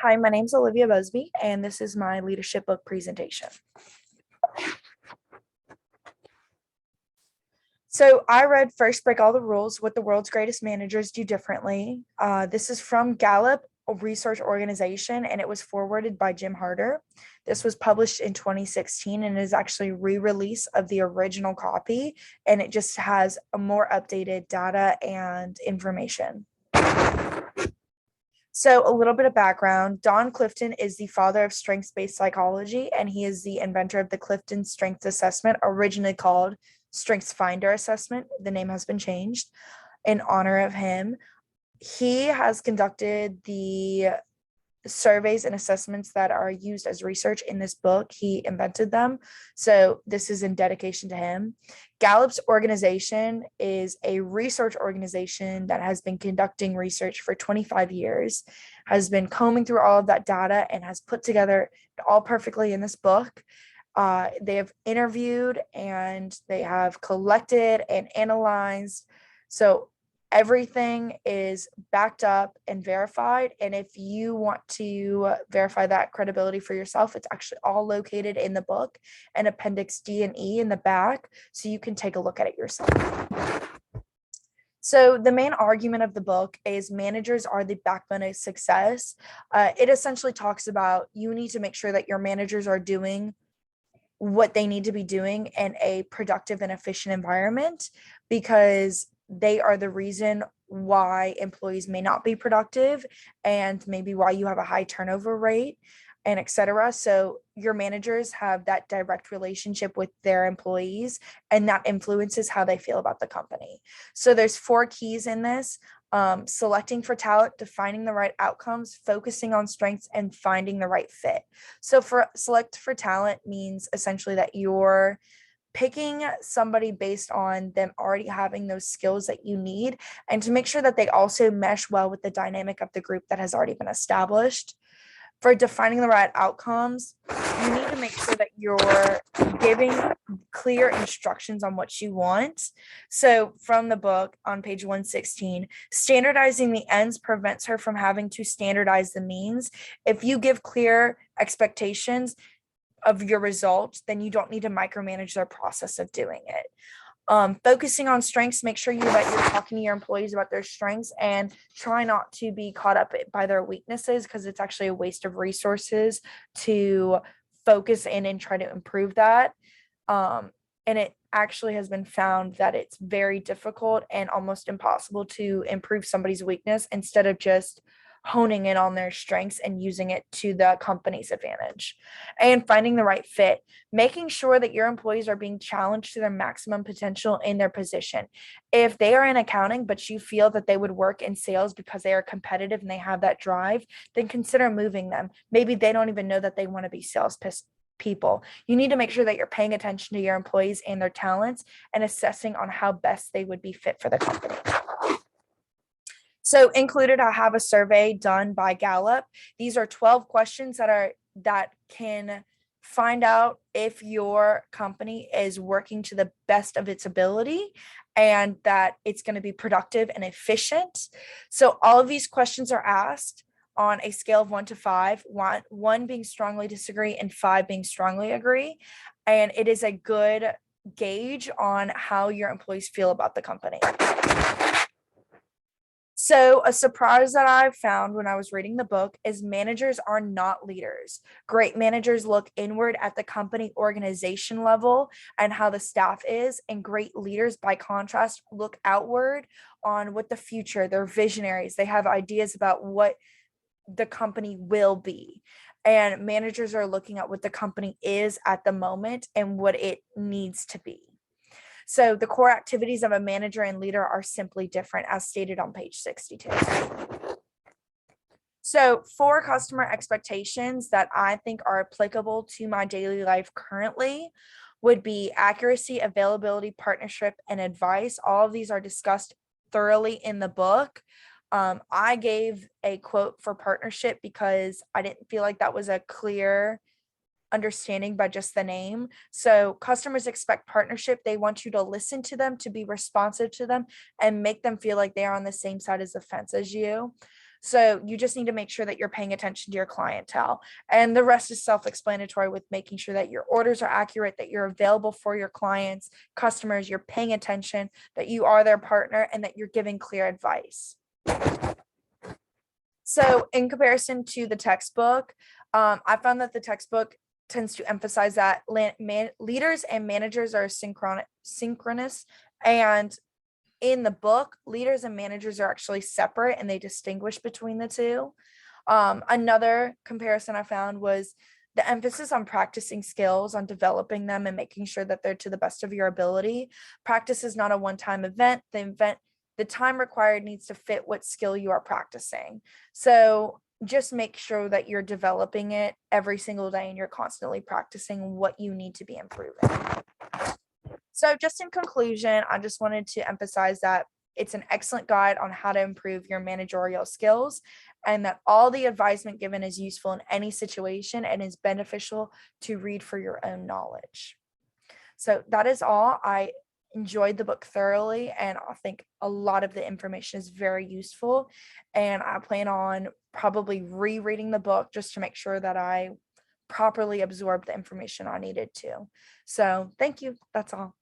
Hi, my name's Olivia Busby, and this is my leadership book presentation. So I read First Break All the Rules, What the World's Greatest Managers Do Differently. This is from Gallup, a research organization, and it was forwarded by Jim Harder. This was published in 2016 and is actually re-release of the original copy, and it just has a more updated data and information. So, a little bit of background. Don Clifton is the father of strengths-based psychology, and he is the inventor of the Clifton Strengths Assessment, originally called Strengths Finder Assessment. The name has been changed in honor of him. He has conducted the surveys and assessments that are used as research in this book. He invented them. So this is in dedication to him. Gallup's organization is a research organization that has been conducting research for 25 years, has been combing through all of that data, and has put together all perfectly in this book. They have interviewed and they have collected and analyzed. So everything is backed up and verified. And if you want to verify that credibility for yourself, it's actually all located in the book and Appendix D and E in the back, so you can take a look at it yourself. So the main argument of the book is managers are the backbone of success. It essentially talks about you need to make sure that your managers are doing what they need to be doing in a productive and efficient environment, because they are the reason why employees may not be productive and maybe why you have a high turnover rate and etc. So your managers have that direct relationship with their employees, and that influences how they feel about the company. So there's 4 keys in this: selecting for talent, defining the right outcomes, focusing on strengths, and finding the right fit. So for select for talent means essentially that you're picking somebody based on them already having those skills that you need, and to make sure that they also mesh well with the dynamic of the group that has already been established. For defining the right outcomes, you need to make sure that you're giving clear instructions on what you want. So from the book on page 116, standardizing the ends prevents her from having to standardize the means. If you give clear expectations of your results, then you don't need to micromanage their process of doing it. Focusing on strengths, make sure that you're talking to your employees about their strengths and try not to be caught up by their weaknesses, because it's actually a waste of resources to focus in and try to improve that. And it actually has been found that it's very difficult and almost impossible to improve somebody's weakness instead of just honing in on their strengths and using it to the company's advantage. And finding the right fit, making sure that your employees are being challenged to their maximum potential in their position. If they are in accounting, but you feel that they would work in sales because they are competitive and they have that drive, then consider moving them. Maybe they don't even know that they want to be sales people. You need to make sure that you're paying attention to your employees and their talents and assessing on how best they would be fit for the company. So included, I have a survey done by Gallup. These are 12 questions that can find out if your company is working to the best of its ability and that it's going to be productive and efficient. So all of these questions are asked on a scale of 1 to 5, one being strongly disagree and 5 being strongly agree. And it is a good gauge on how your employees feel about the company. So a surprise that I found when I was reading the book is managers are not leaders. Great managers look inward at the company organization level and how the staff is, and great leaders, by contrast, look outward on what the future, they're visionaries. They have ideas about what the company will be. And managers are looking at what the company is at the moment and what it needs to be. So the core activities of a manager and leader are simply different, as stated on page 62. So 4 customer expectations that I think are applicable to my daily life currently would be accuracy, availability, partnership, and advice. All of these are discussed thoroughly in the book. I gave a quote for partnership because I didn't feel like that was a clear understanding by just the name. So customers expect partnership. They want you to listen to them, to be responsive to them, and make them feel like they are on the same side as the fence as you. So you just need to make sure that you're paying attention to your clientele. And the rest is self-explanatory with making sure that your orders are accurate, that you're available for your clients, customers, you're paying attention, that you are their partner, and that you're giving clear advice. So in comparison to the textbook, I found that the textbook tends to emphasize that leaders and managers are synchronous, and in the book, leaders and managers are actually separate and they distinguish between the two. Another comparison I found was the emphasis on practicing skills, on developing them and making sure that they're to the best of your ability. Practice is not a one-time event. The time required needs to fit what skill you are practicing. So just make sure that you're developing it every single day and you're constantly practicing what you need to be improving. So just in conclusion, I just wanted to emphasize that it's an excellent guide on how to improve your managerial skills, and that all the advisement given is useful in any situation and is beneficial to read for your own knowledge. So that is all. I enjoyed the book thoroughly, and I think a lot of the information is very useful. And I plan on probably rereading the book just to make sure that I properly absorbed the information I needed to. So thank you. That's all.